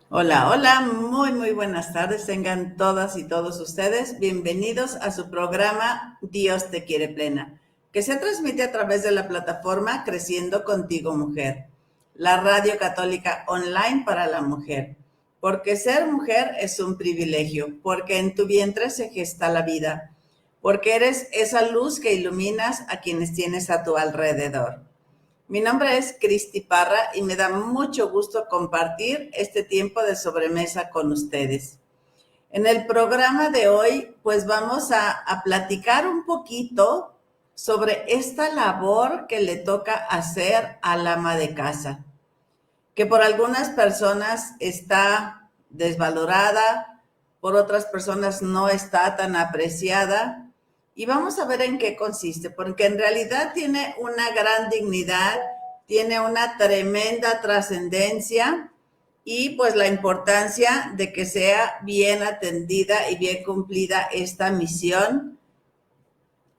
Hola, hola, muy buenas tardes. Tengan todas y todos ustedes bienvenidos a su programa Dios te quiere plena, que se transmite a través de la plataforma Creciendo Contigo Mujer, la radio católica online para la mujer. Porque ser mujer es un privilegio, porque en tu vientre se gesta la vida, porque eres esa luz que iluminas a quienes tienes a tu alrededor. Mi nombre es Cristi Parra y me da mucho gusto compartir este tiempo de sobremesa con ustedes. En el programa de hoy, pues vamos a platicar un poquito sobre esta labor que le toca hacer al ama de casa, que por algunas personas está desvalorada, por otras personas no está tan apreciada. Y vamos a ver en qué consiste, porque en realidad tiene una gran dignidad, tiene una tremenda trascendencia y pues la importancia de que sea bien atendida y bien cumplida esta misión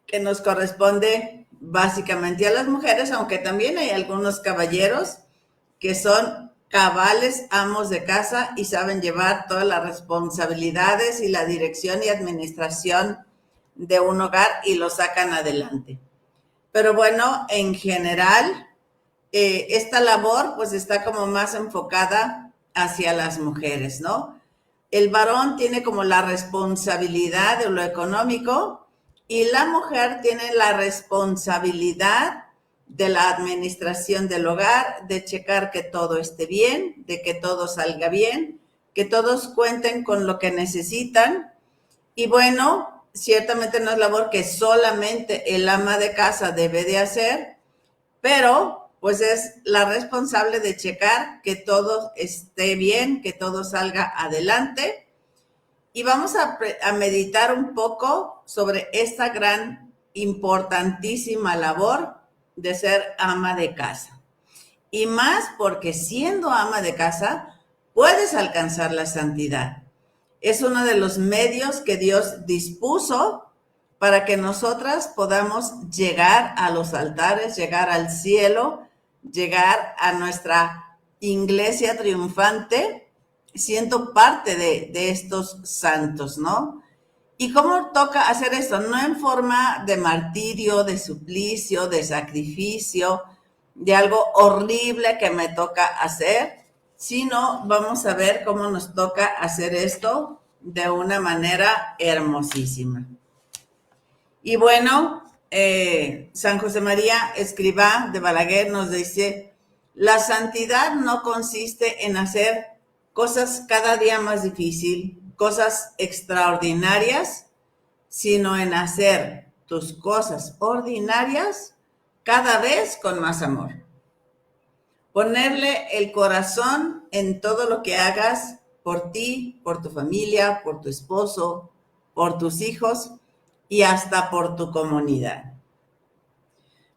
que nos corresponde básicamente a las mujeres, aunque también hay algunos caballeros que son cabales amos de casa y saben llevar todas las responsabilidades y la dirección y administración de un hogar y lo sacan adelante. Pero bueno, en general, esta labor pues está como más enfocada hacia las mujeres, ¿no? El varón tiene como la responsabilidad de lo económico y la mujer tiene la responsabilidad de la administración del hogar, de checar que todo esté bien, de que todo salga bien, que todos cuenten con lo que necesitan. Y bueno, ciertamente no es labor que solamente el ama de casa debe de hacer, pero pues es la responsable de checar que todo esté bien, que todo salga adelante. Y vamos a meditar un poco sobre esta gran, importantísima labor de ser ama de casa. Y más porque siendo ama de casa, puedes alcanzar la santidad. Es uno de los medios que Dios dispuso para que nosotras podamos llegar a los altares, llegar al cielo, llegar a nuestra iglesia triunfante, siendo parte de estos santos, ¿no? ¿Y cómo toca hacer esto? No en forma de martirio, de suplicio, de sacrificio, de algo horrible que me toca hacer, sino vamos a ver cómo nos toca hacer esto de una manera hermosísima. Y bueno, San José María Escrivá de Balaguer nos dice, la santidad no consiste en hacer cosas cada día más difícil, cosas extraordinarias, sino en hacer tus cosas ordinarias cada vez con más amor. Ponerle el corazón en todo lo que hagas por ti, por tu familia, por tu esposo, por tus hijos y hasta por tu comunidad.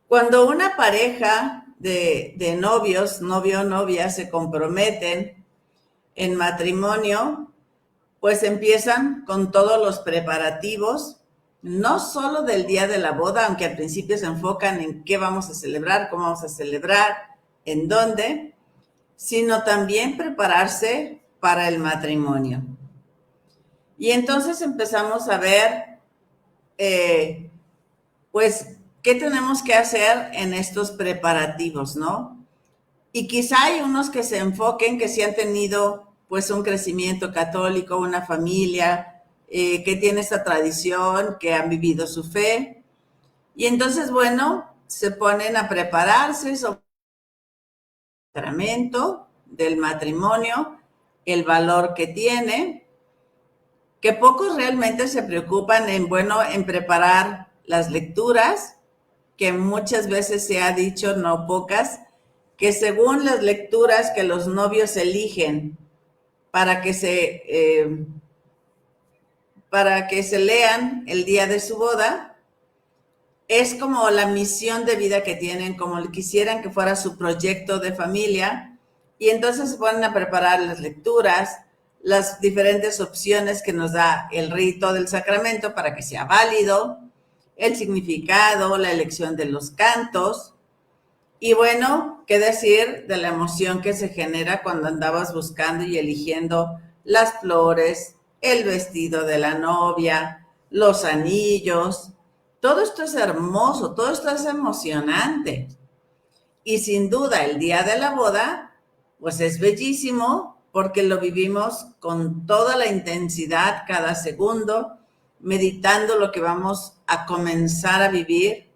Cuando una pareja de novios, novio o novia, se comprometen en matrimonio, pues empiezan con todos los preparativos, no solo del día de la boda, aunque al principio se enfocan en qué vamos a celebrar, cómo vamos a celebrar, en dónde, sino también prepararse para el matrimonio. Y entonces empezamos a ver, eh, pues, qué tenemos que hacer en estos preparativos, ¿no? Y quizá hay unos que se enfoquen, que sí han tenido pues un crecimiento católico, una familia que tiene esta tradición, que han vivido su fe. Y entonces, bueno, se ponen a prepararse sobre el sacramento del matrimonio, el valor que tiene, que pocos realmente se preocupan en, bueno, en preparar las lecturas, que muchas veces se ha dicho, no pocas, que según las lecturas que los novios eligen para que para que se lean el día de su boda, es como la misión de vida que tienen, como quisieran que fuera su proyecto de familia, y entonces se ponen a preparar las lecturas, las diferentes opciones que nos da el rito del sacramento para que sea válido, el significado, la elección de los cantos, Y bueno, qué decir de la emoción que se genera cuando andabas buscando y eligiendo las flores, el vestido de la novia, los anillos. Todo esto es hermoso, todo esto es emocionante. Y sin duda el día de la boda, pues es bellísimo porque lo vivimos con toda la intensidad cada segundo, meditando lo que vamos a comenzar a vivir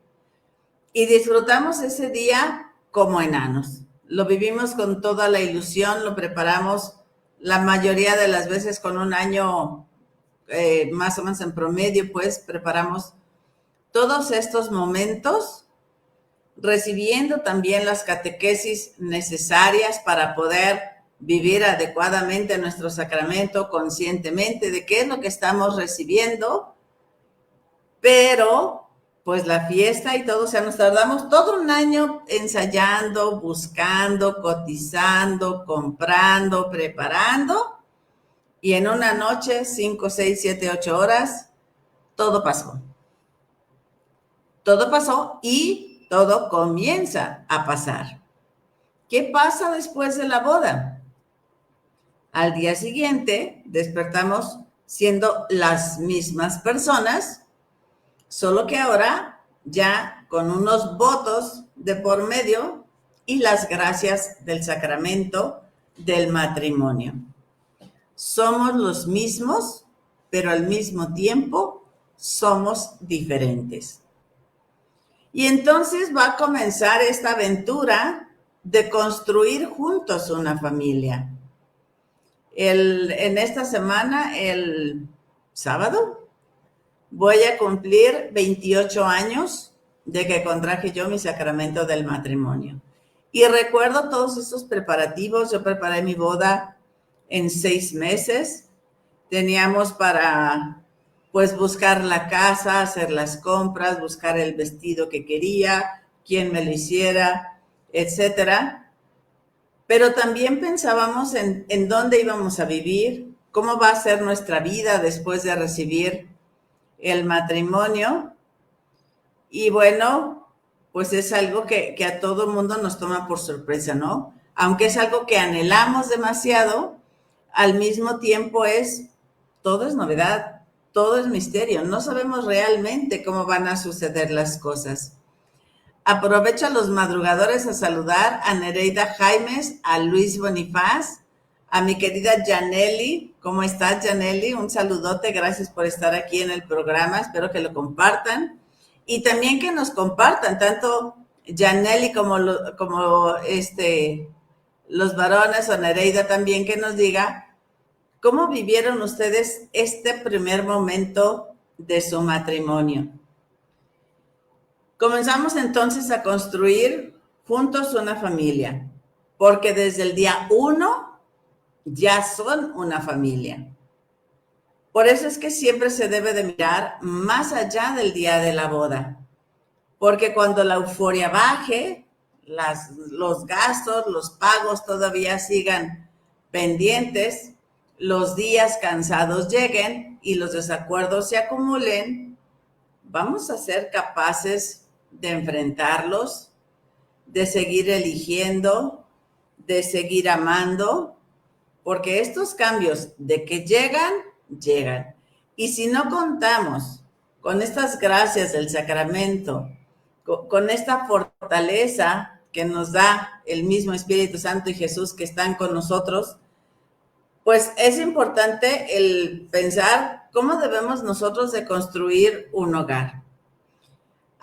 y disfrutamos ese día como enanos. Lo vivimos con toda la ilusión, lo preparamos la mayoría de las veces con un año más o menos en promedio, pues preparamos todos estos momentos, recibiendo también las catequesis necesarias para poder vivir adecuadamente nuestro sacramento, conscientemente de qué es lo que estamos recibiendo, pero pues la fiesta y todo, o sea, nos tardamos todo un año ensayando, buscando, cotizando, comprando, preparando, y en una noche, 5, 6, 7, 8 horas, todo pasó. Todo pasó y todo comienza a pasar. ¿Qué pasa después de la boda? Al día siguiente despertamos siendo las mismas personas, solo que ahora ya con unos votos de por medio y las gracias del sacramento del matrimonio. Somos los mismos, pero al mismo tiempo somos diferentes. Y entonces va a comenzar esta aventura de construir juntos una familia. En esta semana, el sábado, voy a cumplir 28 años de que contraje yo mi sacramento del matrimonio. Y recuerdo todos estos preparativos. Yo preparé mi boda en 6 meses. Teníamos para, pues, buscar la casa, hacer las compras, buscar el vestido que quería, quién me lo hiciera, etcétera. Pero también pensábamos en dónde íbamos a vivir, cómo va a ser nuestra vida después de recibir el matrimonio. Y bueno, pues es algo que a todo mundo nos toma por sorpresa, ¿no? Aunque es algo que anhelamos demasiado, al mismo tiempo todo es novedad, todo es misterio. No sabemos realmente cómo van a suceder las cosas. Aprovecho a los madrugadores a saludar a Nereida Jaimes, a Luis Bonifaz, a mi querida Janelli. ¿Cómo estás, Janelli? Un saludote, gracias por estar aquí en el programa, espero que lo compartan. Y también que nos compartan, tanto Janelli como los varones o Nereida también, que nos diga cómo vivieron ustedes este primer momento de su matrimonio. Comenzamos entonces a construir juntos una familia, porque desde el día 1 ya son una familia. Por eso es que siempre se debe de mirar más allá del día de la boda, porque cuando la euforia baje, los gastos, los pagos todavía sigan pendientes, los días cansados lleguen y los desacuerdos se acumulen, vamos a ser capaces de enfrentarlos, de seguir eligiendo, de seguir amando, porque estos cambios de que llegan, llegan. Y si no contamos con estas gracias del sacramento, con esta fortaleza que nos da el mismo Espíritu Santo y Jesús que están con nosotros, pues es importante el pensar cómo debemos nosotros de construir un hogar.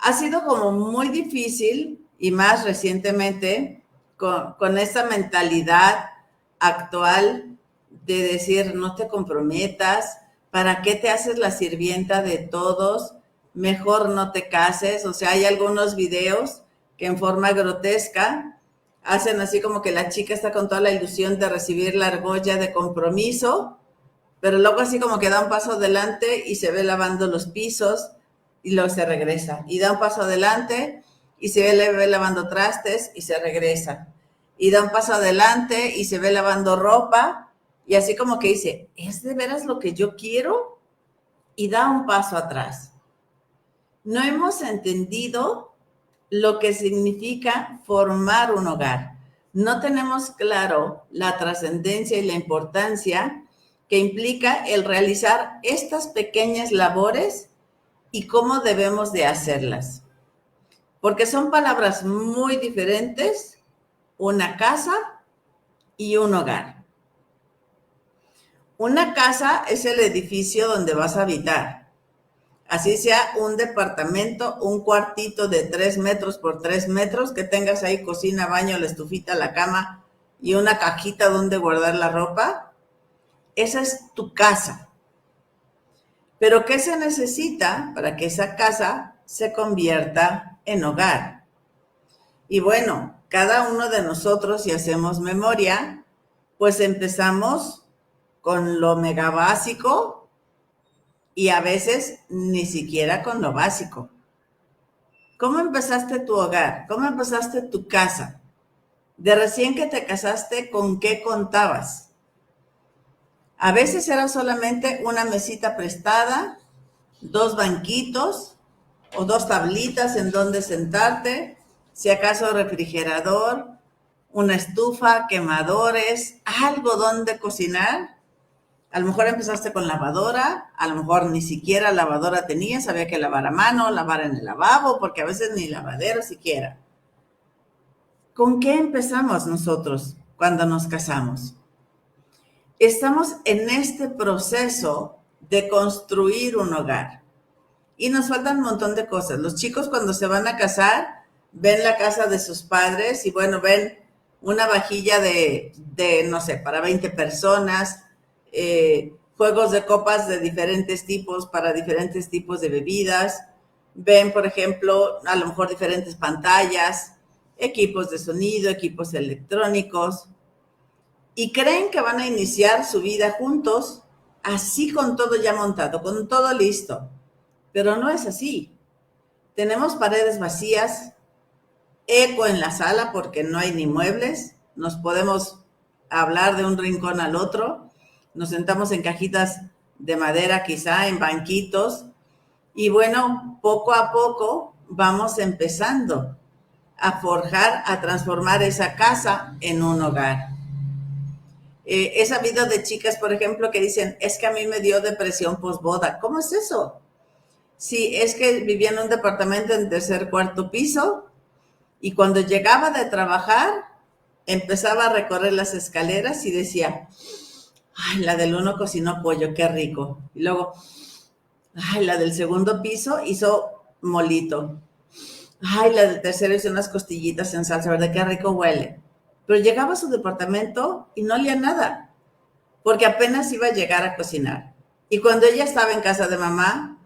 Ha sido como muy difícil y más recientemente con esta mentalidad actual de decir no te comprometas, ¿para qué te haces la sirvienta de todos? Mejor no te cases. O sea, hay algunos videos que en forma grotesca hacen así como que la chica está con toda la ilusión de recibir la argolla de compromiso, pero luego así como que da un paso adelante y se ve lavando los pisos y luego se regresa. Y da un paso adelante y se ve lavando trastes y se regresa. Y da un paso adelante y se ve lavando ropa y así como que dice, ¿es de veras lo que yo quiero? Y da un paso atrás. No hemos entendido lo que significa formar un hogar. No tenemos claro la trascendencia y la importancia que implica el realizar estas pequeñas labores y cómo debemos de hacerlas. Porque son palabras muy diferentes, una casa y un hogar. Una casa es el edificio donde vas a habitar. Así sea un departamento, un cuartito de 3 metros por 3 metros, que tengas ahí cocina, baño, la estufita, la cama y una cajita donde guardar la ropa. Esa es tu casa. Pero ¿qué se necesita para que esa casa se convierta en hogar? Y bueno, cada uno de nosotros, si hacemos memoria, pues empezamos con lo mega básico y a veces ni siquiera con lo básico. ¿Cómo empezaste tu hogar? ¿Cómo empezaste tu casa? De recién que te casaste, ¿con qué contabas? A veces era solamente una mesita prestada, 2 banquitos o 2 tablitas en donde sentarte, si acaso refrigerador, una estufa, quemadores, algo donde cocinar. A lo mejor empezaste con lavadora, a lo mejor ni siquiera lavadora tenías, había que lavar a mano, lavar en el lavabo, porque a veces ni lavadero siquiera. ¿Con qué empezamos nosotros cuando nos casamos? Estamos en este proceso de construir un hogar y nos faltan un montón de cosas. Los chicos cuando se van a casar ven la casa de sus padres y bueno, ven una vajilla de no sé, para 20 personas, juegos de copas de diferentes tipos para diferentes tipos de bebidas. Ven, por ejemplo, a lo mejor diferentes pantallas, equipos de sonido, equipos electrónicos, y creen que van a iniciar su vida juntos, así con todo ya montado, con todo listo. Pero no es así. Tenemos paredes vacías, eco en la sala porque no hay ni muebles, nos podemos hablar de un rincón al otro, nos sentamos en cajitas de madera quizá, en banquitos, y bueno, poco a poco vamos empezando a forjar, a transformar esa casa en un hogar. He sabido de chicas, por ejemplo, que dicen, es que a mí me dio depresión posboda. ¿Cómo es eso? Sí, es que vivía en un departamento en tercer, cuarto piso, y cuando llegaba de trabajar, empezaba a recorrer las escaleras y decía, ay, la del uno cocinó pollo, qué rico. Y luego, ay, la del segundo piso hizo molito. Ay, la del tercero hizo unas costillitas en salsa, ¿verdad? Qué rico huele. Pero llegaba a su departamento y no olía nada, porque apenas iba a llegar a cocinar. Y cuando ella estaba en casa de mamá,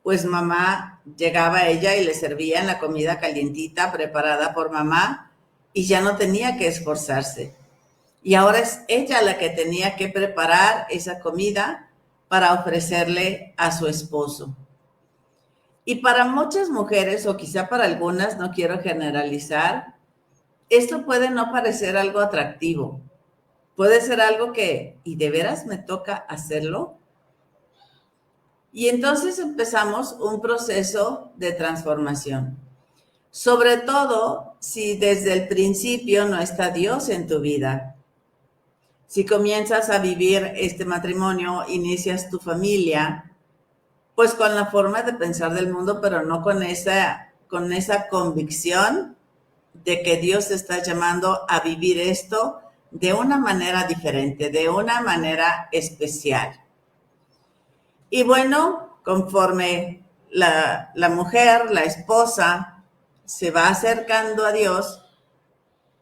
pues mamá llegaba a ella y le servían la comida calientita, preparada por mamá, y ya no tenía que esforzarse. Y ahora es ella la que tenía que preparar esa comida para ofrecerle a su esposo. Y para muchas mujeres, o quizá para algunas, no quiero generalizar, esto puede no parecer algo atractivo. Puede ser algo que, ¿y de veras me toca hacerlo? Y entonces empezamos un proceso de transformación. Sobre todo si desde el principio no está Dios en tu vida. Si comienzas a vivir este matrimonio, inicias tu familia, pues con la forma de pensar del mundo, pero no con esa convicción de que Dios te está llamando a vivir esto de una manera diferente, de una manera especial. Y bueno, conforme la mujer, la esposa, se va acercando a Dios,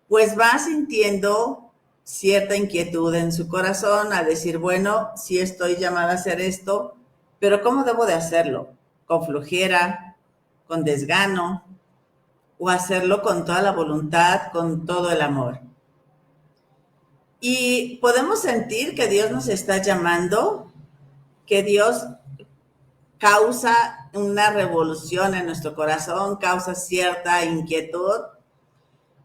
pues va sintiendo cierta inquietud en su corazón a decir, bueno, sí estoy llamada a hacer esto, pero ¿cómo debo de hacerlo? ¿Con flojera, con desgano, o hacerlo con toda la voluntad, con todo el amor? Y podemos sentir que Dios nos está llamando, que Dios causa una revolución en nuestro corazón, causa cierta inquietud.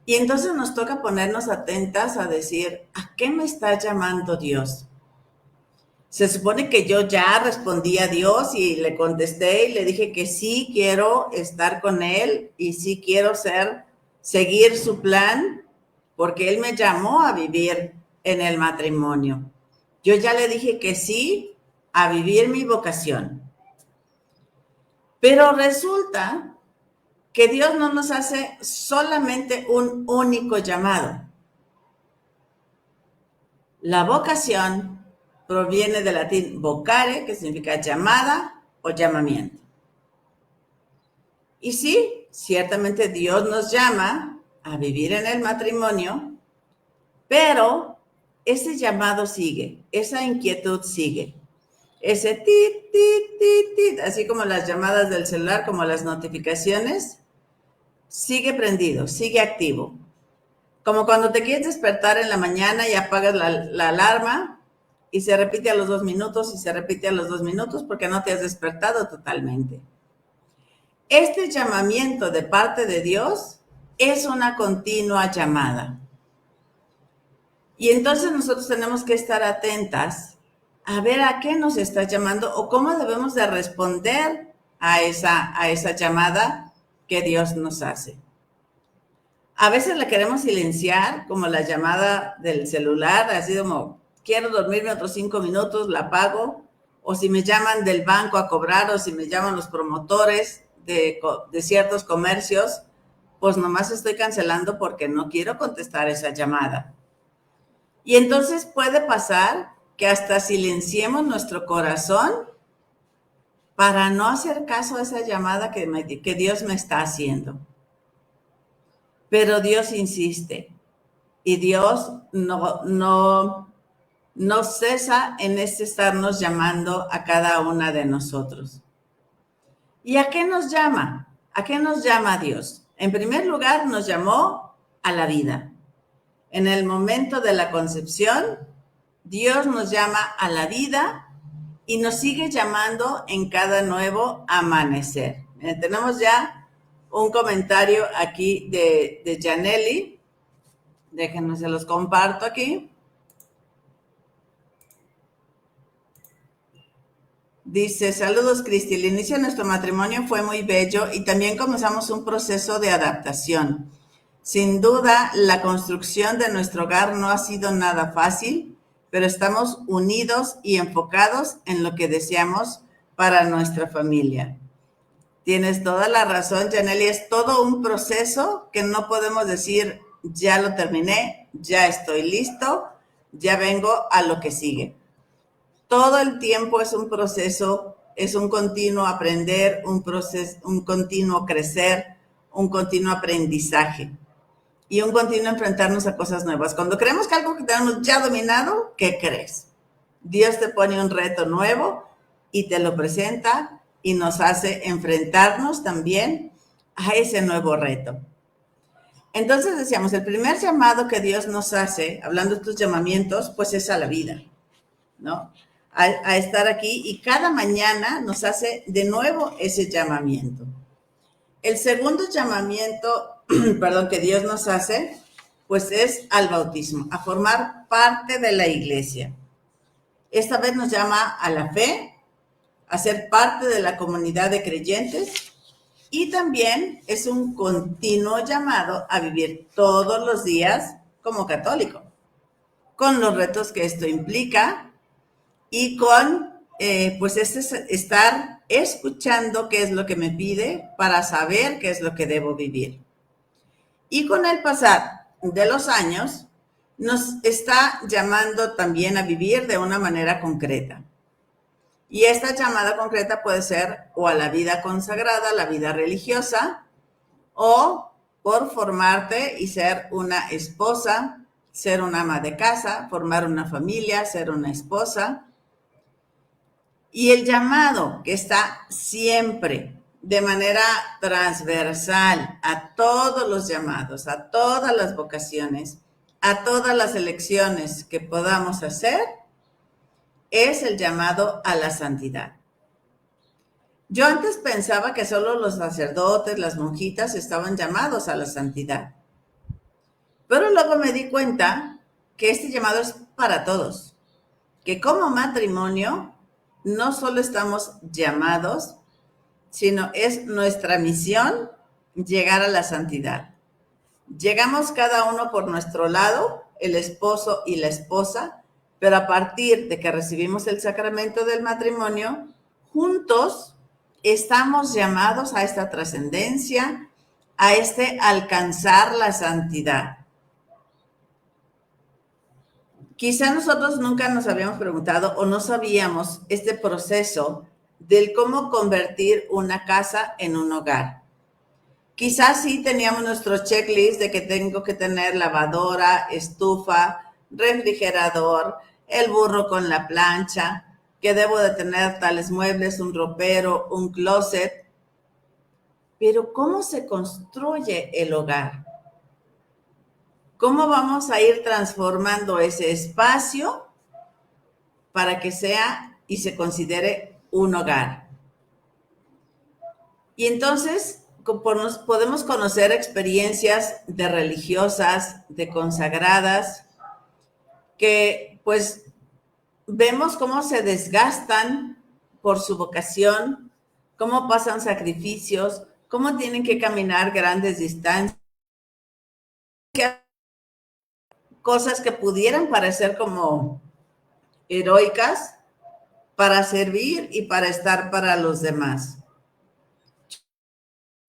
Y entonces nos toca ponernos atentas a decir, ¿a qué me está llamando Dios? Se supone que yo ya respondí a Dios y le contesté y le dije que sí quiero estar con Él y sí quiero seguir su plan, porque Él me llamó a vivir en el matrimonio. Yo ya le dije que sí a vivir mi vocación. Pero resulta que Dios no nos hace solamente un único llamado. La vocación proviene del latín vocare, que significa llamada o llamamiento. Y sí, ciertamente Dios nos llama a vivir en el matrimonio, pero ese llamado sigue, esa inquietud sigue. Ese tit, tit, tit, tit, así como las llamadas del celular, como las notificaciones, sigue prendido, sigue activo. Como cuando te quieres despertar en la mañana y apagas la alarma y se repite a los 2 minutos y se repite a los 2 minutos porque no te has despertado totalmente. Este llamamiento de parte de Dios es una continua llamada. Y entonces nosotros tenemos que estar atentas a ver a qué nos está llamando o cómo debemos de responder a esa llamada que Dios nos hace. A veces la queremos silenciar, como la llamada del celular, así como, quiero dormirme otros 5 minutos, la apago, o si me llaman del banco a cobrar, o si me llaman los promotores de ciertos comercios, pues nomás estoy cancelando porque no quiero contestar esa llamada. Y entonces puede pasar que hasta silenciemos nuestro corazón para no hacer caso a esa llamada que Dios me está haciendo. Pero Dios insiste y Dios no cesa en estarnos llamando a cada una de nosotros. ¿Y a qué nos llama? ¿A qué nos llama Dios? En primer lugar, nos llamó a la vida. En el momento de la concepción, Dios nos llama a la vida y nos sigue llamando en cada nuevo amanecer. Tenemos ya un comentario aquí de Janelli. Déjenme, se los comparto aquí. Dice, saludos Cristi, el inicio de nuestro matrimonio fue muy bello y también comenzamos un proceso de adaptación. Sin duda, la construcción de nuestro hogar no ha sido nada fácil, pero estamos unidos y enfocados en lo que deseamos para nuestra familia. Tienes toda la razón, Janelli, es todo un proceso que no podemos decir, ya lo terminé, ya estoy listo, ya vengo a lo que sigue. Todo el tiempo es un proceso, es un continuo aprender, un continuo crecer, un continuo aprendizaje y un continuo enfrentarnos a cosas nuevas. Cuando creemos que algo que tenemos ya dominado, ¿qué crees? Dios te pone un reto nuevo y te lo presenta y nos hace enfrentarnos también a ese nuevo reto. Entonces decíamos, el primer llamado que Dios nos hace, hablando de estos llamamientos, pues es a la vida, ¿no? A estar aquí y cada mañana nos hace de nuevo ese llamamiento. El segundo llamamiento, que Dios nos hace, pues es al bautismo, a formar parte de la iglesia. Esta vez nos llama a la fe, a ser parte de la comunidad de creyentes y también es un continuo llamado a vivir todos los días como católico, con los retos que esto implica y con pues estar escuchando qué es lo que me pide para saber qué es lo que debo vivir. Y con el pasar de los años nos está llamando también a vivir de una manera concreta. Y esta llamada concreta puede ser o a la vida consagrada, la vida religiosa, o por formarte y ser una esposa, ser una ama de casa, formar una familia, ser una esposa. Y el llamado que está siempre de manera transversal a todos los llamados, a todas las vocaciones, a todas las elecciones que podamos hacer, es el llamado a la santidad. Yo antes pensaba que solo los sacerdotes, las monjitas estaban llamados a la santidad. Pero luego me di cuenta que este llamado es para todos, que como matrimonio no solo estamos llamados, sino es nuestra misión llegar a la santidad. Llegamos cada uno por nuestro lado, el esposo y la esposa, pero a partir de que recibimos el sacramento del matrimonio, juntos estamos llamados a esta trascendencia, a alcanzar la santidad. Quizá nosotros nunca nos habíamos preguntado o no sabíamos este proceso del cómo convertir una casa en un hogar. Quizás sí teníamos nuestro checklist de que tengo que tener lavadora, estufa, refrigerador, el burro con la plancha, que debo de tener tales muebles, un ropero, un closet. Pero ¿cómo se construye el hogar? ¿Cómo vamos a ir transformando ese espacio para que sea y se considere un hogar? Y entonces podemos conocer experiencias de religiosas, de consagradas, que pues vemos cómo se desgastan por su vocación, cómo pasan sacrificios, cómo tienen que caminar grandes distancias, cosas que pudieran parecer como heroicas para servir y para estar para los demás.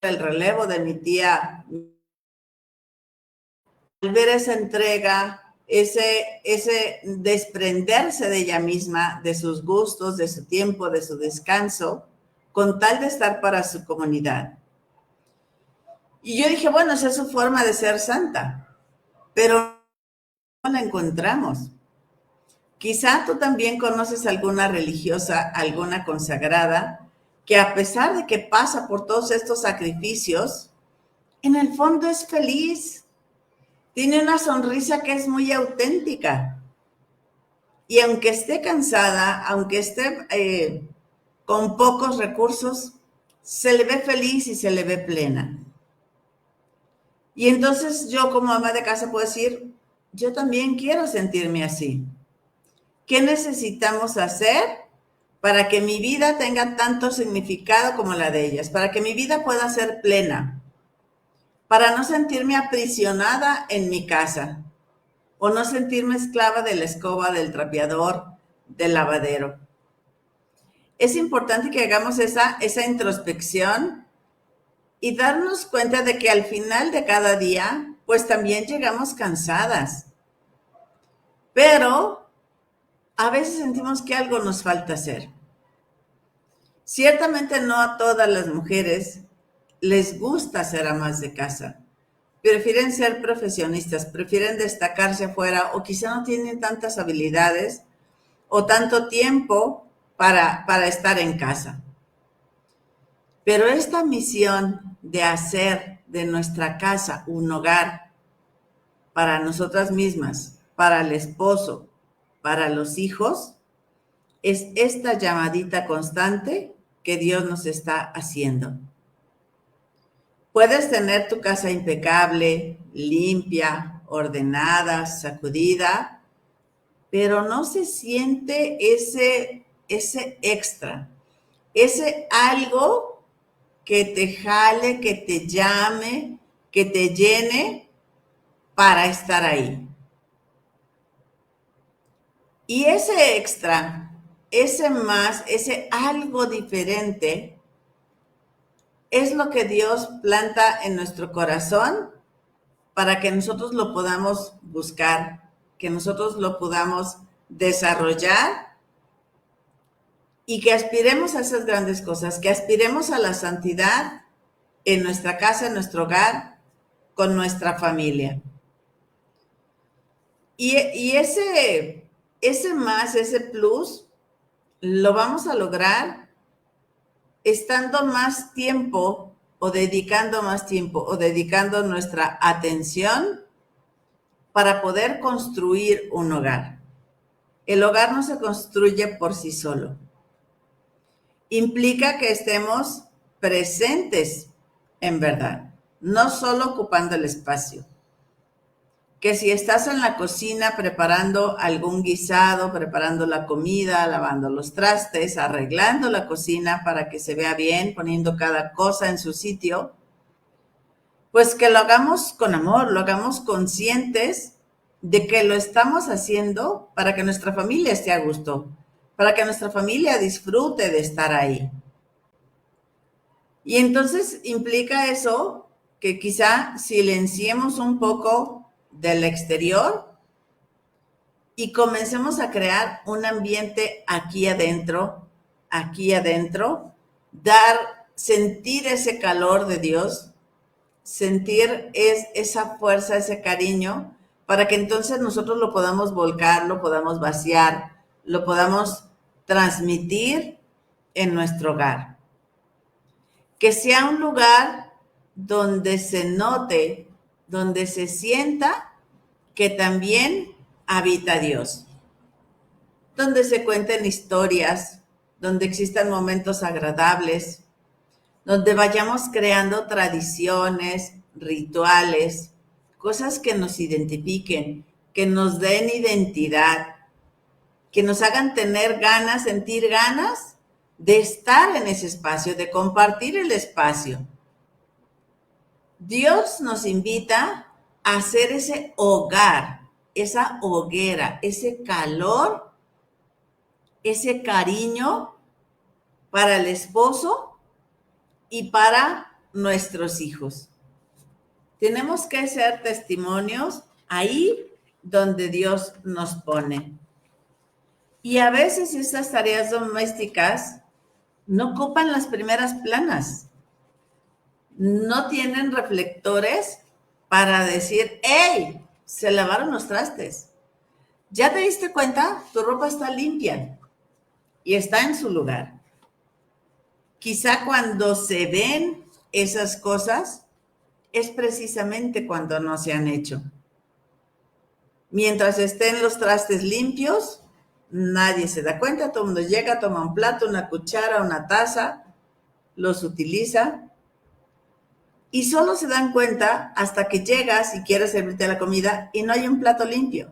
El relevo de mi tía, al ver esa entrega, ese desprenderse de ella misma, de sus gustos, de su tiempo, de su descanso, con tal de estar para su comunidad. Y yo dije, bueno, esa es su forma de ser santa, pero no la encontramos. Quizá tú también conoces alguna religiosa, alguna consagrada, que a pesar de que pasa por todos estos sacrificios, en el fondo es feliz. Tiene una sonrisa que es muy auténtica. Y aunque esté cansada, aunque esté con pocos recursos, se le ve feliz y se le ve plena. Y entonces yo como ama de casa puedo decir, yo también quiero sentirme así. ¿Qué necesitamos hacer para que mi vida tenga tanto significado como la de ellas? Para que mi vida pueda ser plena. Para no sentirme aprisionada en mi casa. O no sentirme esclava de la escoba, del trapeador, del lavadero. Es importante que hagamos esa introspección y darnos cuenta de que al final de cada día, pues también llegamos cansadas. Pero a veces sentimos que algo nos falta hacer. Ciertamente no a todas las mujeres les gusta ser amas de casa. Prefieren ser profesionistas, prefieren destacarse afuera o quizá no tienen tantas habilidades o tanto tiempo para estar en casa. Pero esta misión de hacer de nuestra casa un hogar para nosotras mismas, para el esposo, para los hijos, es esta llamadita constante que Dios nos está haciendo. Puedes tener tu casa impecable, limpia, ordenada, sacudida, pero no se siente ese extra, ese algo que te jale, que te llame, que te llene para estar ahí. Y ese extra, ese más, ese algo diferente, es lo que Dios planta en nuestro corazón para que nosotros lo podamos buscar, que nosotros lo podamos desarrollar y que aspiremos a esas grandes cosas, que aspiremos a la santidad en nuestra casa, en nuestro hogar, con nuestra familia. Y ese más, ese plus, lo vamos a lograr estando más tiempo o dedicando más tiempo o dedicando nuestra atención para poder construir un hogar. El hogar no se construye por sí solo. Implica que estemos presentes en verdad, no solo ocupando el espacio. que si estás en la cocina preparando algún guisado, preparando la comida, lavando los trastes, arreglando la cocina para que se vea bien, poniendo cada cosa en su sitio, pues que lo hagamos con amor, lo hagamos conscientes de que lo estamos haciendo para que nuestra familia esté a gusto, para que nuestra familia disfrute de estar ahí. Y entonces implica eso que quizá silenciemos un poco del exterior y comencemos a crear un ambiente aquí adentro, sentir ese calor de Dios, sentir esa fuerza, ese cariño, para que entonces nosotros lo podamos volcar, lo podamos vaciar, lo podamos transmitir en nuestro hogar. Que sea un lugar donde se note, donde se sienta que también habita Dios, donde se cuenten historias, donde existan momentos agradables, donde vayamos creando tradiciones, rituales, cosas que nos identifiquen, que nos den identidad, que nos hagan tener ganas, sentir ganas de estar en ese espacio, de compartir el espacio. Dios nos invita a hacer ese hogar, esa hoguera, ese calor, ese cariño para el esposo y para nuestros hijos. Tenemos que ser testimonios ahí donde Dios nos pone. Y a veces estas tareas domésticas no ocupan las primeras planas. No tienen reflectores para decir, ¡hey! Se lavaron los trastes. ¿Ya te diste cuenta? Tu ropa está limpia y está en su lugar. Quizá cuando se ven esas cosas es precisamente cuando no se han hecho. Mientras estén los trastes limpios, nadie se da cuenta, todo el mundo llega, toma un plato, una cuchara, una taza, los utiliza y solo se dan cuenta hasta que llegas y quieres servirte la comida y no hay un plato limpio.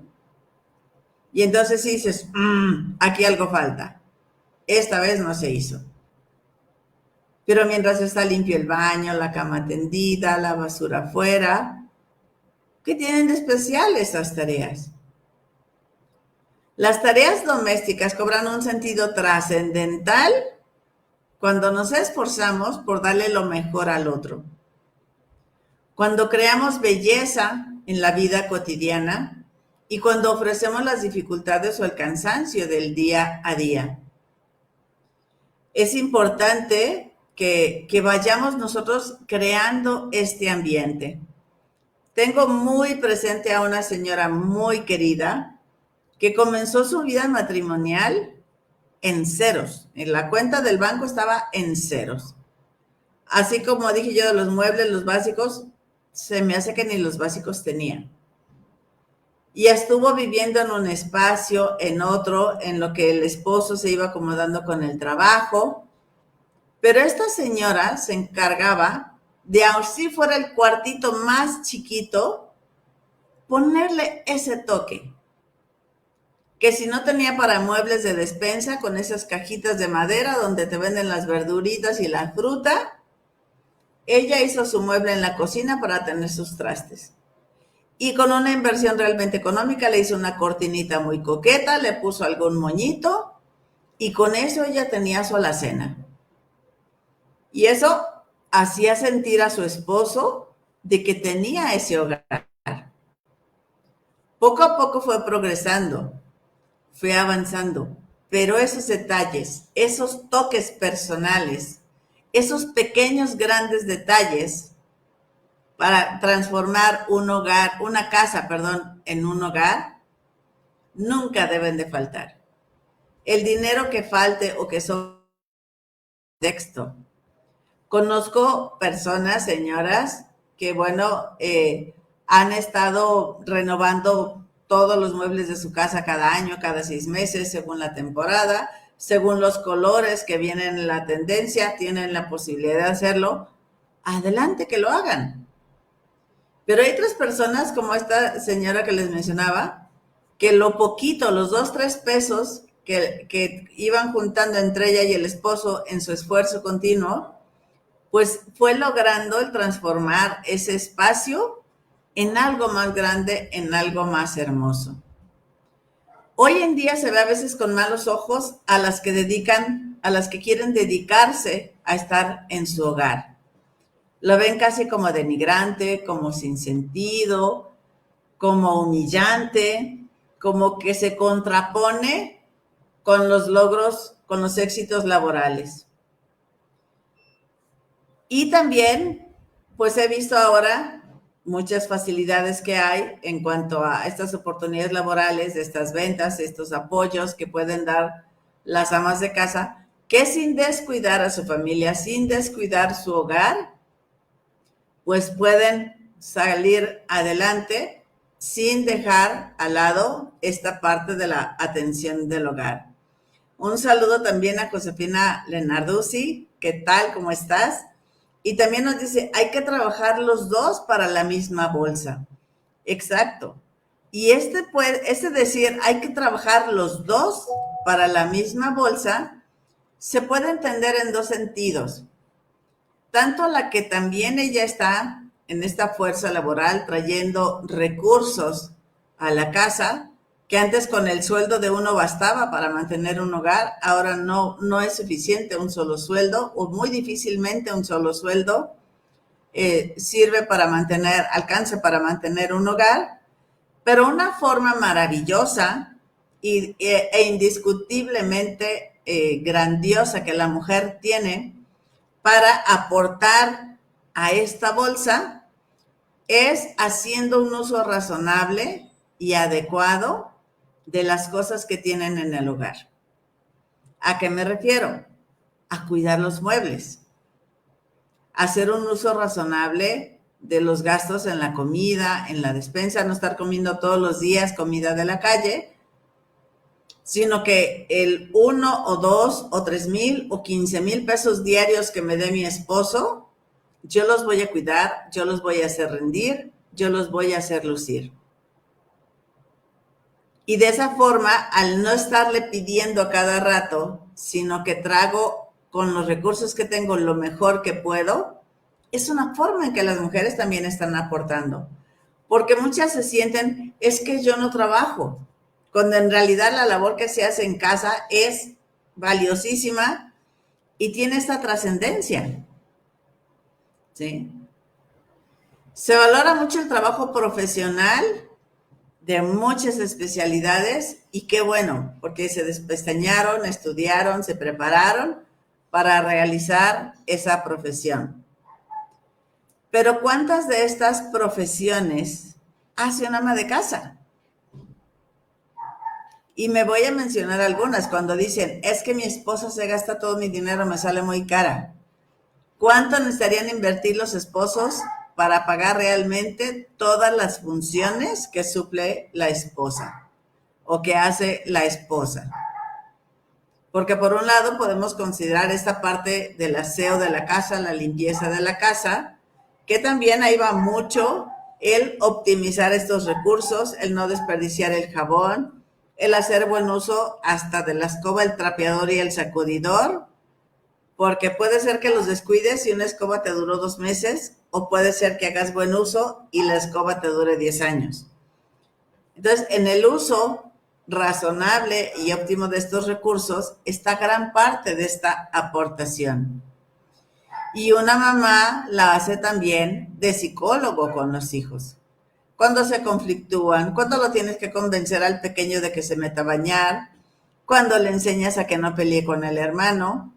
Y entonces dices, aquí algo falta. Esta vez no se hizo. Pero mientras está limpio el baño, la cama tendida, la basura afuera, ¿qué tienen de especial estas tareas? Las tareas domésticas cobran un sentido trascendental cuando nos esforzamos por darle lo mejor al otro. Cuando creamos belleza en la vida cotidiana y cuando ofrecemos las dificultades o el cansancio del día a día. Es importante que vayamos nosotros creando este ambiente. Tengo muy presente a una señora muy querida que comenzó su vida matrimonial en ceros. En la cuenta del banco estaba en ceros. Así como dije yo de los muebles, los básicos, se me hace que ni los básicos tenía. Y estuvo viviendo en un espacio, en otro, en lo que el esposo se iba acomodando con el trabajo. Pero esta señora se encargaba de, así fuera el cuartito más chiquito, ponerle ese toque. Que si no tenía para muebles de despensa, con esas cajitas de madera donde te venden las verduritas y la fruta, ella hizo su mueble en la cocina para tener sus trastes. Y con una inversión realmente económica le hizo una cortinita muy coqueta, le puso algún moñito y con eso ella tenía su alacena. Y eso hacía sentir a su esposo de que tenía ese hogar. Poco a poco fue progresando, fue avanzando, pero esos detalles, esos toques personales, esos pequeños, grandes detalles para transformar una casa, en un hogar, nunca deben de faltar. El dinero que falte o que sobre texto. Conozco personas, señoras, que han estado renovando todos los muebles de su casa cada año, cada 6 meses, según la temporada, según los colores que vienen en la tendencia, tienen la posibilidad de hacerlo. Adelante, que lo hagan. Pero hay otras personas, como esta señora que les mencionaba, que lo poquito, los 2, 3 pesos que iban juntando entre ella y el esposo en su esfuerzo continuo, pues fue logrando el transformar ese espacio en algo más grande, en algo más hermoso. Hoy en día se ve a veces con malos ojos a las que dedican, a las que quieren dedicarse a estar en su hogar. Lo ven casi como denigrante, como sin sentido, como humillante, como que se contrapone con los logros, con los éxitos laborales. Y también, pues he visto ahora muchas facilidades que hay en cuanto a estas oportunidades laborales, estas ventas, estos apoyos que pueden dar las amas de casa, que sin descuidar a su familia, sin descuidar su hogar, pues pueden salir adelante sin dejar al lado esta parte de la atención del hogar. Un saludo también a Josefina Lenarduzzi. ¿Qué tal? ¿Cómo estás? Y también nos dice, hay que trabajar los dos para la misma bolsa. Exacto. Y este decir, hay que trabajar los dos para la misma bolsa, se puede entender en dos sentidos. Tanto la que también ella está en esta fuerza laboral trayendo recursos a la casa, que antes con el sueldo de uno bastaba para mantener un hogar, ahora no es suficiente un solo sueldo, o muy difícilmente un solo sueldo sirve para alcanza para mantener un hogar, pero una forma maravillosa e indiscutiblemente grandiosa que la mujer tiene para aportar a esta bolsa es haciendo un uso razonable y adecuado de las cosas que tienen en el hogar. ¿A qué me refiero? A cuidar los muebles, hacer un uso razonable de los gastos en la comida, en la despensa, no estar comiendo todos los días comida de la calle, sino que el 1 o 2 o 3,000 o 15,000 pesos diarios que me dé mi esposo, yo los voy a cuidar, yo los voy a hacer rendir, yo los voy a hacer lucir. Y de esa forma, al no estarle pidiendo a cada rato, sino que trago con los recursos que tengo lo mejor que puedo, es una forma en que las mujeres también están aportando. Porque muchas se sienten, es que yo no trabajo, cuando en realidad la labor que se hace en casa es valiosísima y tiene esta trascendencia. ¿Sí? Se valora mucho el trabajo profesional de muchas especialidades y qué bueno, porque se despestañaron, estudiaron, se prepararon para realizar esa profesión. Pero ¿cuántas de estas profesiones hace una ama de casa? Y me voy a mencionar algunas cuando dicen, es que mi esposa se gasta todo mi dinero, me sale muy cara. ¿Cuánto necesitarían invertir los esposos para pagar realmente todas las funciones que suple la esposa o que hace la esposa? Porque por un lado podemos considerar esta parte del aseo de la casa, la limpieza de la casa, que también ahí va mucho el optimizar estos recursos, el no desperdiciar el jabón, el hacer buen uso hasta de la escoba, el trapeador y el sacudidor, porque puede ser que los descuides y una escoba te duró 2 meses, o puede ser que hagas buen uso y la escoba te dure 10 años. Entonces, en el uso razonable y óptimo de estos recursos está gran parte de esta aportación. Y una mamá la hace también de psicólogo con los hijos. Cuando se conflictúan, cuando lo tienes que convencer al pequeño de que se meta a bañar, cuando le enseñas a que no pelee con el hermano,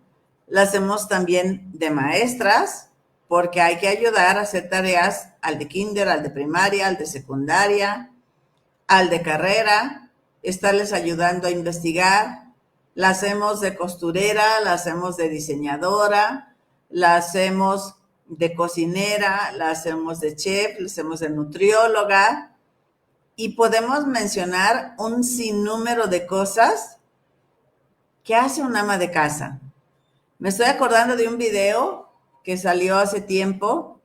la hacemos también de maestras, porque hay que ayudar a hacer tareas al de kinder, al de primaria, al de secundaria, al de carrera, estarles ayudando a investigar. La hacemos de costurera, la hacemos de diseñadora, la hacemos de cocinera, la hacemos de chef, la hacemos de nutrióloga, y podemos mencionar un sinnúmero de cosas que hace un ama de casa. Me estoy acordando de un video que salió hace tiempo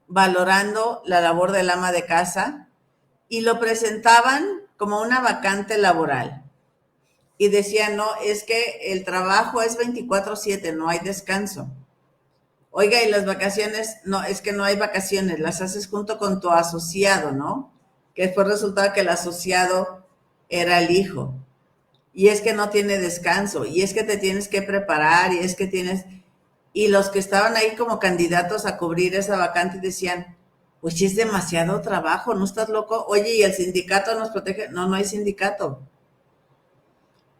valorando la labor del ama de casa y lo presentaban como una vacante laboral. Y decían, no, es que el trabajo es 24/7, no hay descanso. Oiga, y las vacaciones, no, es que no hay vacaciones, las haces junto con tu asociado, ¿no? Que después resultaba que el asociado era el hijo. Y es que no tiene descanso, y es que te tienes que preparar, y es que tienes... Y los que estaban ahí como candidatos a cubrir esa vacante decían, pues es demasiado trabajo, ¿no estás loco? Oye, ¿y el sindicato nos protege? No, no hay sindicato.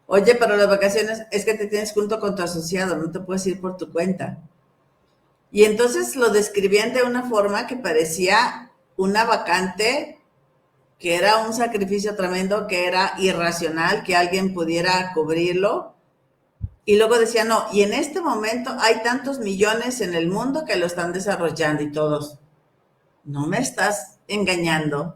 Oye, pero las vacaciones es que te tienes junto con tu asociado, no te puedes ir por tu cuenta. Y entonces lo describían de una forma que parecía una vacante, que era un sacrificio tremendo, que era irracional, que alguien pudiera cubrirlo. Y luego decía, no, y en este momento hay tantos millones en el mundo que lo están desarrollando y todos, no me estás engañando.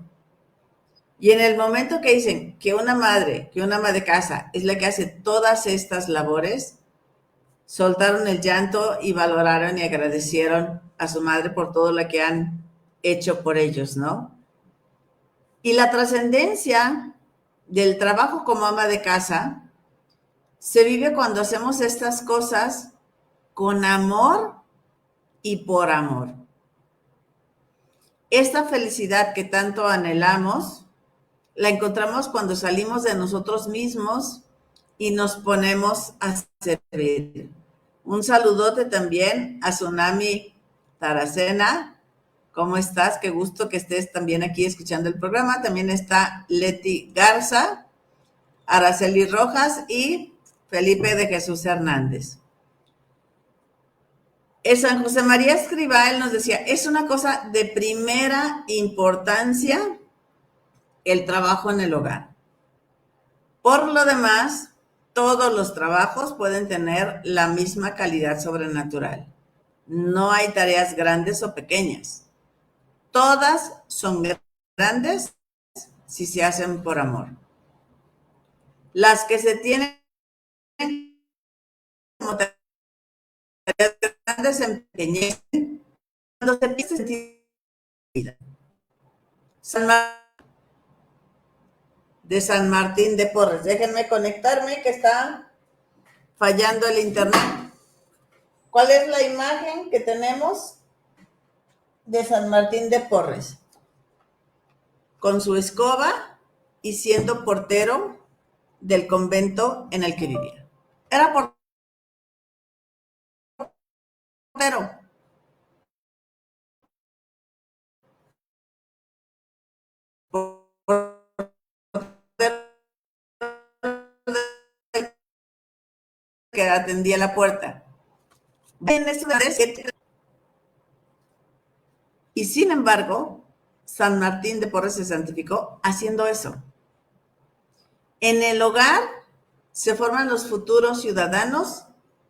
Y en el momento que dicen que una madre, que una ama de casa es la que hace todas estas labores, soltaron el llanto y valoraron y agradecieron a su madre por todo lo que han hecho por ellos, ¿no? Y la trascendencia del trabajo como ama de casa se vive cuando hacemos estas cosas con amor y por amor. Esta felicidad que tanto anhelamos, la encontramos cuando salimos de nosotros mismos y nos ponemos a servir. Un saludote también a Tsunami Taracena. ¿Cómo estás? Qué gusto que estés también aquí escuchando el programa. También está Leti Garza, Araceli Rojas y Felipe de Jesús Hernández. San José María Escribá, nos decía, es una cosa de primera importancia el trabajo en el hogar. Por lo demás, todos los trabajos pueden tener la misma calidad sobrenatural. No hay tareas grandes o pequeñas. Todas son grandes si se hacen por amor. Las que se tienen como tareas grandes se empequeñecen cuando se pierde sentido de vida. De San Martín de Porres. Déjenme conectarme que está fallando el internet. ¿Cuál es la imagen que tenemos de San Martín de Porres? Con su escoba y siendo portero del convento en el que vivía. Era portero. Que atendía la puerta. Y sin embargo, San Martín de Porres se santificó haciendo eso. En el hogar se forman los futuros ciudadanos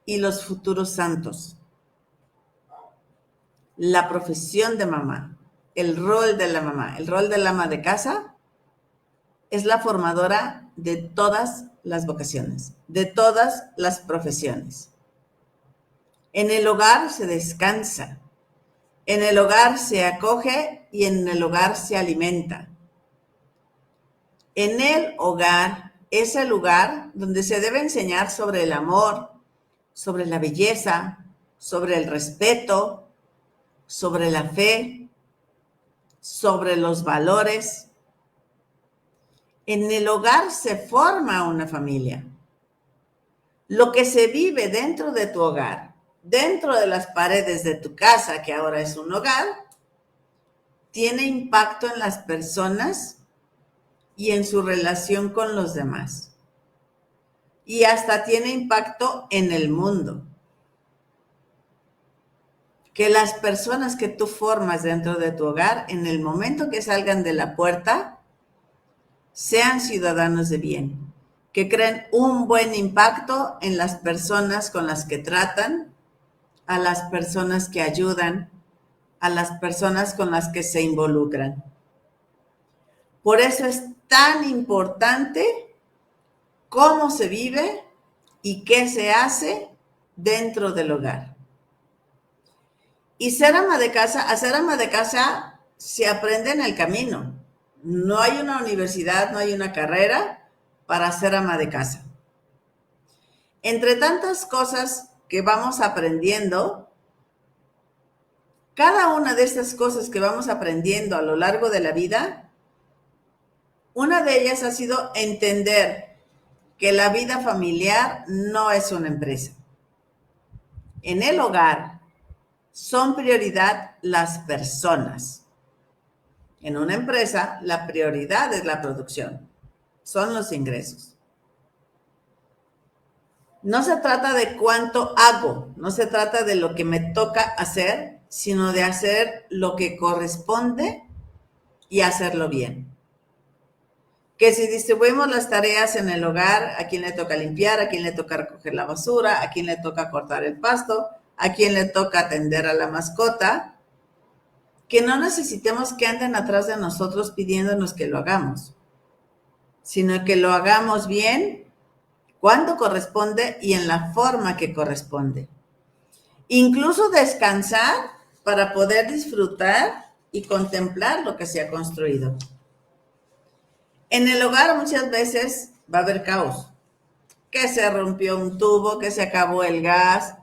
y los futuros santos. La profesión de mamá, el rol de la mamá, el rol del ama de casa es la formadora de todas las vocaciones, de todas las profesiones. En el hogar se descansa, en el hogar se acoge y en el hogar se alimenta. En el hogar es el lugar donde se debe enseñar sobre el amor, sobre la belleza, sobre el respeto, sobre la fe, sobre los valores. En el hogar se forma una familia. Lo que se vive dentro de tu hogar, dentro de las paredes de tu casa, que ahora es un hogar, tiene impacto en las personas y en su relación con los demás. Y hasta tiene impacto en el mundo. Que las personas que tú formas dentro de tu hogar, en el momento que salgan de la puerta, sean ciudadanos de bien, que creen un buen impacto en las personas con las que tratan, a las personas que ayudan, a las personas con las que se involucran. Por eso es tan importante cómo se vive y qué se hace dentro del hogar. Y ser ama de casa, a ser ama de casa se aprende en el camino. No hay una universidad, no hay una carrera para ser ama de casa. Entre tantas cosas que vamos aprendiendo, cada una de estas cosas que vamos aprendiendo a lo largo de la vida, una de ellas ha sido entender que la vida familiar no es una empresa. En el hogar son prioridad las personas. En una empresa, la prioridad es la producción, son los ingresos. No se trata de cuánto hago, no se trata de lo que me toca hacer, sino de hacer lo que corresponde y hacerlo bien. Que si distribuimos las tareas en el hogar, a quién le toca limpiar, a quién le toca recoger la basura, a quién le toca cortar el pasto, a quién le toca atender a la mascota, que no necesitemos que anden atrás de nosotros pidiéndonos que lo hagamos, sino que lo hagamos bien, cuando corresponde y en la forma que corresponde. Incluso descansar para poder disfrutar y contemplar lo que se ha construido. En el hogar muchas veces va a haber caos, que se rompió un tubo, que se acabó el gas,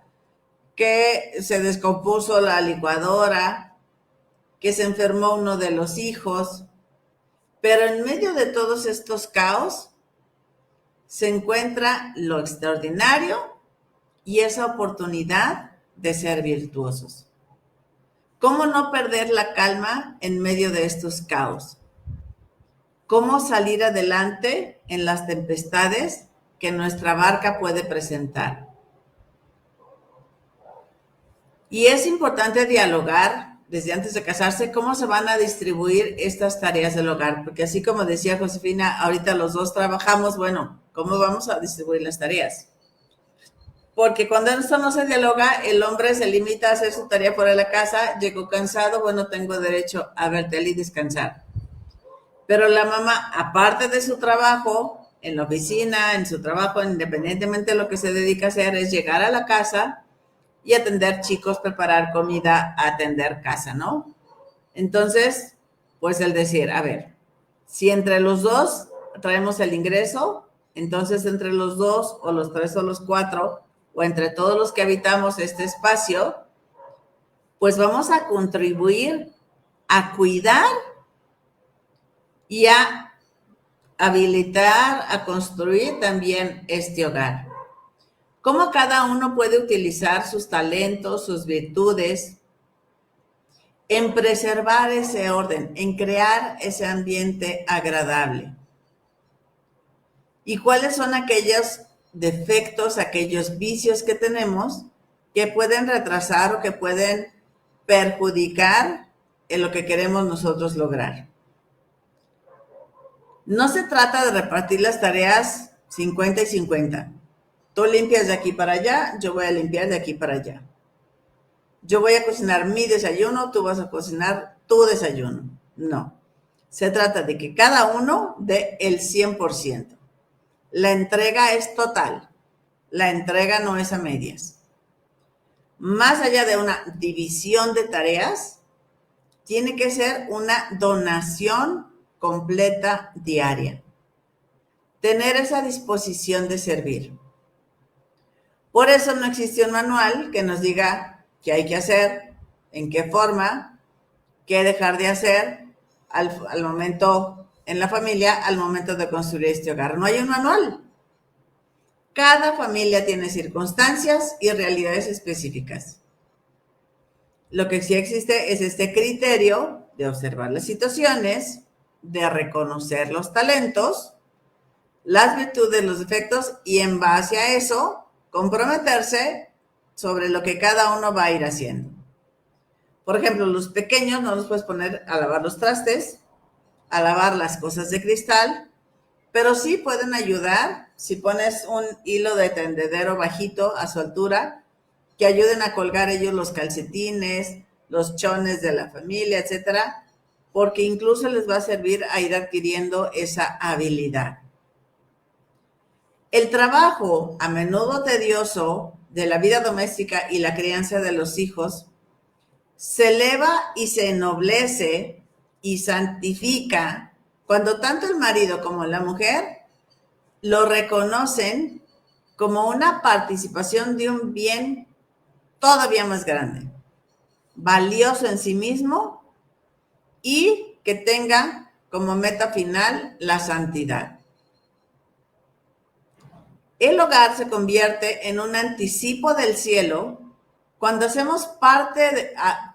que se descompuso la licuadora, que se enfermó uno de los hijos. Pero en medio de todos estos caos se encuentra lo extraordinario y esa oportunidad de ser virtuosos. ¿Cómo no perder la calma en medio de estos caos? ¿Cómo salir adelante en las tempestades que nuestra barca puede presentar? Y es importante dialogar desde antes de casarse cómo se van a distribuir estas tareas del hogar, porque así como decía Josefina, ahorita los dos trabajamos, bueno, ¿cómo vamos a distribuir las tareas? Porque cuando esto no se dialoga, el hombre se limita a hacer su tarea fuera de la casa, llegó cansado, bueno, tengo derecho a ver tele y descansar. Pero la mamá, aparte de su trabajo, en la oficina, en su trabajo, independientemente de lo que se dedica a hacer, es llegar a la casa y atender chicos, preparar comida, atender casa, ¿no? Entonces, pues el decir, a ver, si entre los dos traemos el ingreso, entonces entre los dos o los tres o los cuatro, o entre todos los que habitamos este espacio, pues vamos a contribuir a cuidar y a habilitar, a construir también este hogar. Cómo cada uno puede utilizar sus talentos, sus virtudes, en preservar ese orden, en crear ese ambiente agradable. ¿Y cuáles son aquellos defectos, aquellos vicios que tenemos que pueden retrasar o que pueden perjudicar en lo que queremos nosotros lograr? No se trata de repartir las tareas 50 y 50. Tú limpias de aquí para allá, yo voy a limpiar de aquí para allá. Yo voy a cocinar mi desayuno, tú vas a cocinar tu desayuno. No. Se trata de que cada uno dé el 100%. La entrega es total. La entrega no es a medias. Más allá de una división de tareas, tiene que ser una donación completa diaria. Tener esa disposición de servir. Por eso no existe un manual que nos diga qué hay que hacer, en qué forma, qué dejar de hacer al momento en la familia, al momento de construir este hogar. No hay un manual. Cada familia tiene circunstancias y realidades específicas. Lo que sí existe es este criterio de observar las situaciones, de reconocer los talentos, las virtudes, los defectos y en base a eso comprometerse sobre lo que cada uno va a ir haciendo. Por ejemplo, los pequeños no los puedes poner a lavar los trastes, a lavar las cosas de cristal, pero sí pueden ayudar si pones un hilo de tendedero bajito a su altura, que ayuden a colgar ellos los calcetines, los chones de la familia, etcétera, porque incluso les va a servir a ir adquiriendo esa habilidad. El trabajo, a menudo tedioso, de la vida doméstica y la crianza de los hijos, se eleva y se ennoblece y santifica cuando tanto el marido como la mujer lo reconocen como una participación de un bien todavía más grande, valioso en sí mismo y que tenga como meta final la santidad. El hogar se convierte en un anticipo del cielo cuando hacemos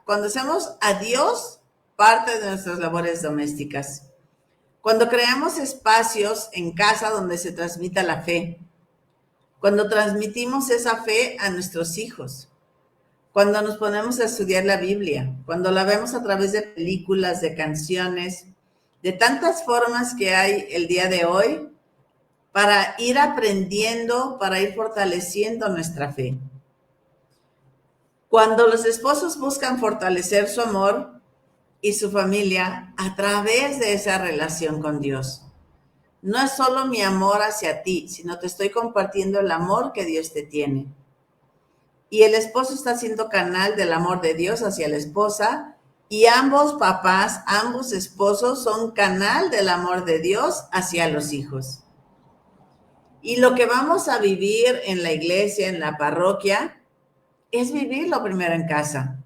cuando hacemos a Dios parte de nuestras labores domésticas. Cuando creamos espacios en casa donde se transmita la fe. Cuando transmitimos esa fe a nuestros hijos. Cuando nos ponemos a estudiar la Biblia. Cuando la vemos a través de películas, de canciones, de tantas formas que hay el día de hoy para ir aprendiendo, para ir fortaleciendo nuestra fe. Cuando los esposos buscan fortalecer su amor y su familia a través de esa relación con Dios. No es solo mi amor hacia ti, sino te estoy compartiendo el amor que Dios te tiene. Y el esposo está siendo canal del amor de Dios hacia la esposa, y ambos papás, ambos esposos son canal del amor de Dios hacia los hijos. Y lo que vamos a vivir en la iglesia, en la parroquia, es vivirlo primero en casa.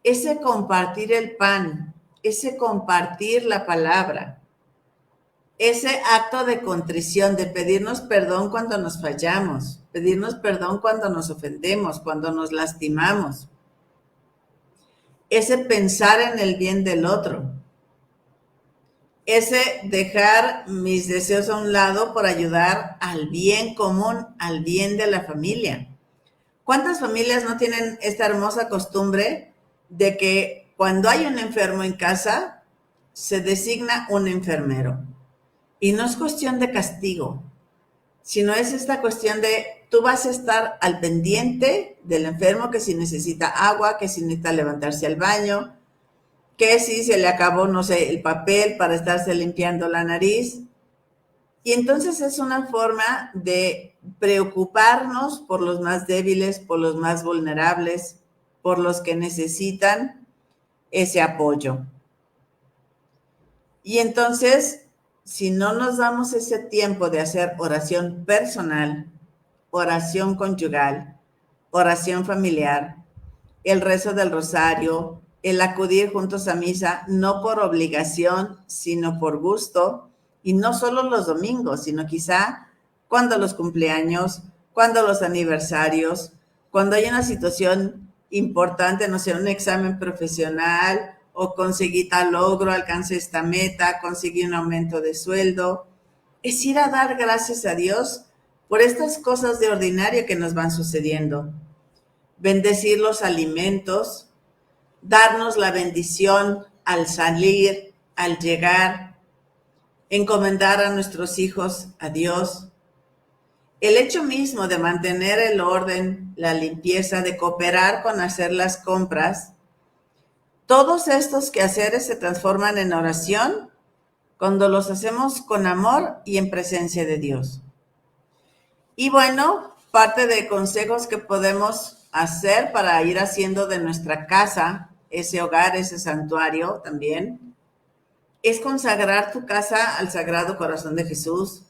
Ese compartir el pan, ese compartir la palabra, ese acto de contrición, de pedirnos perdón cuando nos fallamos, pedirnos perdón cuando nos ofendemos, cuando nos lastimamos, ese pensar en el bien del otro, ese dejar mis deseos a un lado por ayudar al bien común, al bien de la familia. ¿Cuántas familias no tienen esta hermosa costumbre de que cuando hay un enfermo en casa, se designa un enfermero? Y no es cuestión de castigo, sino es esta cuestión de tú vas a estar al pendiente del enfermo, que si necesita agua, que si necesita levantarse al baño, que si se le acabó, no sé, el papel para estarse limpiando la nariz. Y entonces es una forma de preocuparnos por los más débiles, por los más vulnerables, por los que necesitan ese apoyo. Y entonces, si no nos damos ese tiempo de hacer oración personal, oración conyugal, oración familiar, el rezo del rosario, el acudir juntos a misa, no por obligación, sino por gusto, y no solo los domingos, sino quizá cuando los cumpleaños, cuando los aniversarios, cuando hay una situación importante, no sé, un examen profesional, o conseguí tal logro, alcancé esta meta, conseguí un aumento de sueldo. Es ir a dar gracias a Dios por estas cosas de ordinario que nos van sucediendo. Bendecir los alimentos, darnos la bendición al salir, al llegar, encomendar a nuestros hijos a Dios. El hecho mismo de mantener el orden, la limpieza, de cooperar con hacer las compras, todos estos quehaceres se transforman en oración cuando los hacemos con amor y en presencia de Dios. Y bueno, parte de consejos que podemos hacer para ir haciendo de nuestra casa ese hogar, ese santuario también, es consagrar tu casa al Sagrado Corazón de Jesús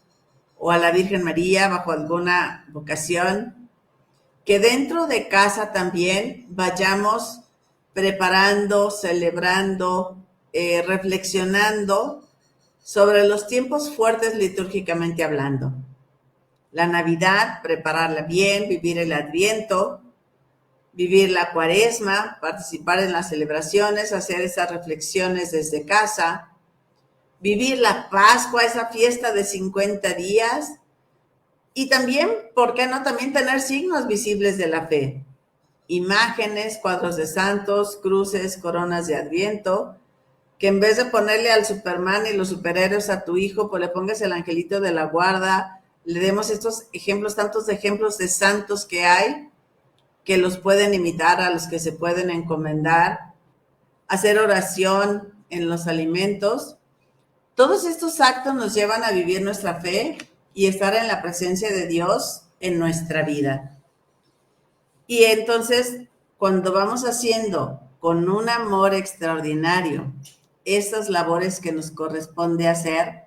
o a la Virgen María bajo alguna vocación. Que dentro de casa también vayamos preparando, celebrando, reflexionando sobre los tiempos fuertes litúrgicamente hablando. La Navidad, prepararla bien, vivir el Adviento, vivir la Cuaresma, participar en las celebraciones, hacer esas reflexiones desde casa, vivir la Pascua, esa fiesta de 50 días, y también, ¿por qué no? También tener signos visibles de la fe. Imágenes, cuadros de santos, cruces, coronas de Adviento, que en vez de ponerle al Superman y los superhéroes a tu hijo, pues le pongas el angelito de la guarda, le demos estos ejemplos, tantos ejemplos de santos que hay, que los pueden imitar, a los que se pueden encomendar, hacer oración en los alimentos. Todos estos actos nos llevan a vivir nuestra fe y estar en la presencia de Dios en nuestra vida. Y entonces, cuando vamos haciendo con un amor extraordinario estas labores que nos corresponde hacer,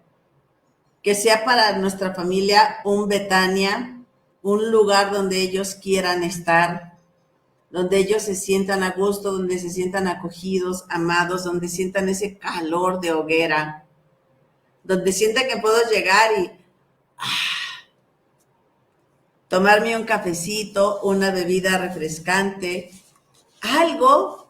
que sea para nuestra familia un Betania, un lugar donde ellos quieran estar, donde ellos se sientan a gusto, donde se sientan acogidos, amados, donde sientan ese calor de hoguera, donde sientan que puedo llegar y tomarme un cafecito, una bebida refrescante, algo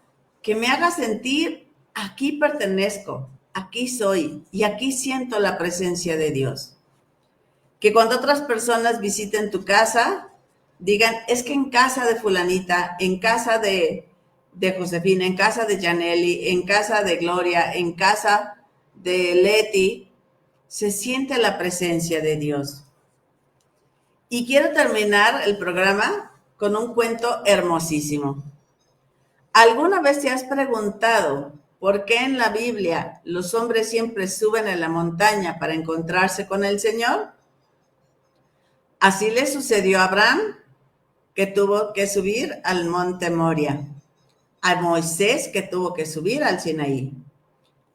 que me haga sentir, aquí pertenezco, aquí soy y aquí siento la presencia de Dios. Que cuando otras personas visiten tu casa, digan, es que en casa de fulanita, en casa de Josefina, en casa de Janelli, en casa de Gloria, en casa de Leti, se siente la presencia de Dios. Y quiero terminar el programa con un cuento hermosísimo. ¿Alguna vez te has preguntado por qué en la Biblia los hombres siempre suben a la montaña para encontrarse con el Señor? Así le sucedió a Abraham, que tuvo que subir al monte Moria, a Moisés, que tuvo que subir al Sinaí,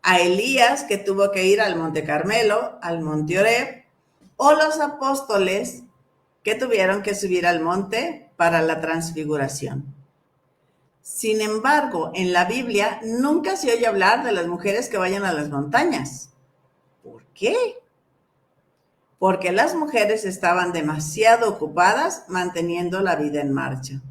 a Elías, que tuvo que ir al monte Carmelo, al monte Horeb, o los apóstoles, que tuvieron que subir al monte para la transfiguración. Sin embargo, en la Biblia nunca se oye hablar de las mujeres que vayan a las montañas. ¿Por qué? Porque las mujeres estaban demasiado ocupadas manteniendo la vida en marcha.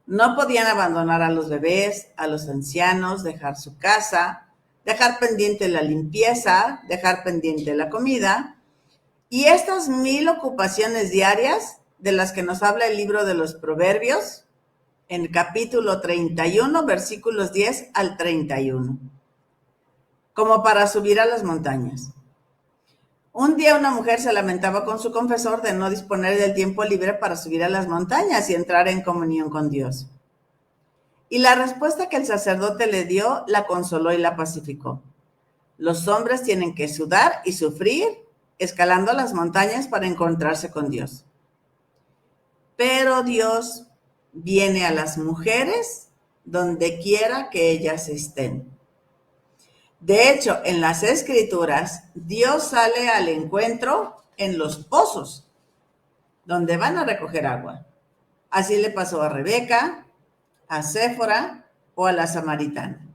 No podían abandonar a los bebés, a los ancianos, dejar su casa, dejar pendiente la limpieza, dejar pendiente la comida. Y estas 1000 ocupaciones diarias de las que nos habla el libro de los Proverbios, en el capítulo 31, versículos 10 al 31, como para subir a las montañas. Un día una mujer se lamentaba con su confesor de no disponer del tiempo libre para subir a las montañas y entrar en comunión con Dios. Y la respuesta que el sacerdote le dio la consoló y la pacificó. Los hombres tienen que sudar y sufrir escalando las montañas para encontrarse con Dios. Pero Dios viene a las mujeres donde quiera que ellas estén. De hecho, en las Escrituras, Dios sale al encuentro en los pozos, donde van a recoger agua. Así le pasó a Rebeca, a Séfora o a la samaritana.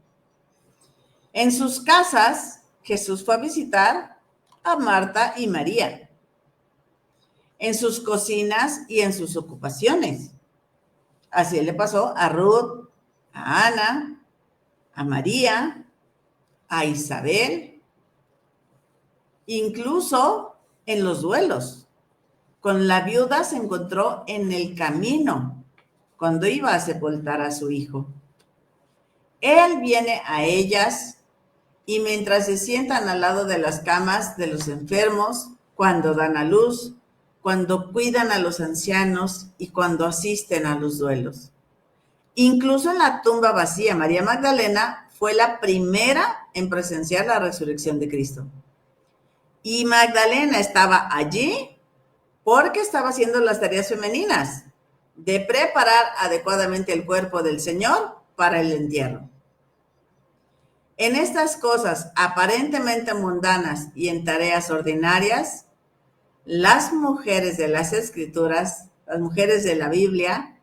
En sus casas, Jesús fue a visitar a Marta y María. En sus cocinas y en sus ocupaciones. Así le pasó a Ruth, a Ana, a María, a Isabel, incluso en los duelos. Con la viuda se encontró en el camino cuando iba a sepultar a su hijo. Él viene a ellas y mientras se sientan al lado de las camas de los enfermos, cuando dan a luz, cuando cuidan a los ancianos y cuando asisten a los duelos. Incluso en la tumba vacía, María Magdalena fue la primera en presenciar la resurrección de Cristo. Y Magdalena estaba allí porque estaba haciendo las tareas femeninas de preparar adecuadamente el cuerpo del Señor para el entierro. En estas cosas aparentemente mundanas y en tareas ordinarias, las mujeres de las Escrituras, las mujeres de la Biblia,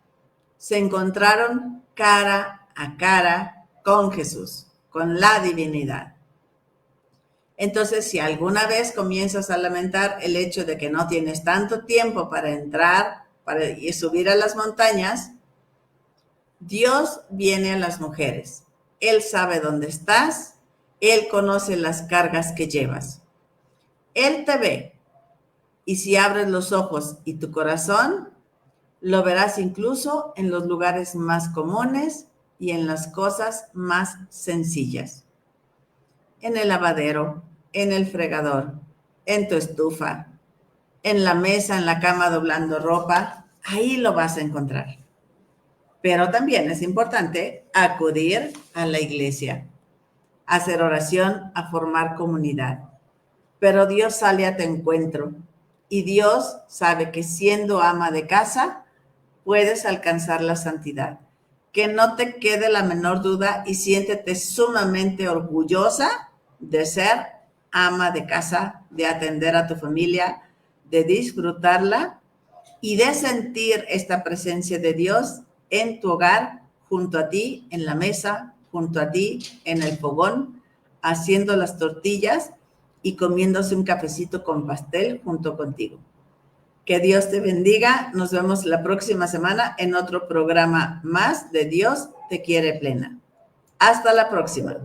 se encontraron cara a cara con Jesús, con la divinidad. Entonces, si alguna vez comienzas a lamentar el hecho de que no tienes tanto tiempo para entrar y subir a las montañas, Dios viene a las mujeres. Él sabe dónde estás, Él conoce las cargas que llevas. Él te ve y si abres los ojos y tu corazón, lo verás incluso en los lugares más comunes y en las cosas más sencillas. En el lavadero, en el fregador, en tu estufa, en la mesa, en la cama doblando ropa, ahí lo vas a encontrar. Pero también es importante acudir a la iglesia, hacer oración, a formar comunidad. Pero Dios sale a tu encuentro y Dios sabe que siendo ama de casa puedes alcanzar la santidad. que no te quede la menor duda y siéntete sumamente orgullosa de ser ama de casa, de atender a tu familia, de disfrutarla y de sentir esta presencia de Dios en tu hogar, junto a ti, en la mesa, junto a ti, en el fogón, haciendo las tortillas y comiéndose un cafecito con pastel junto contigo. Que Dios te bendiga. Nos vemos la próxima semana en otro programa más de Dios te quiere plena. Hasta la próxima.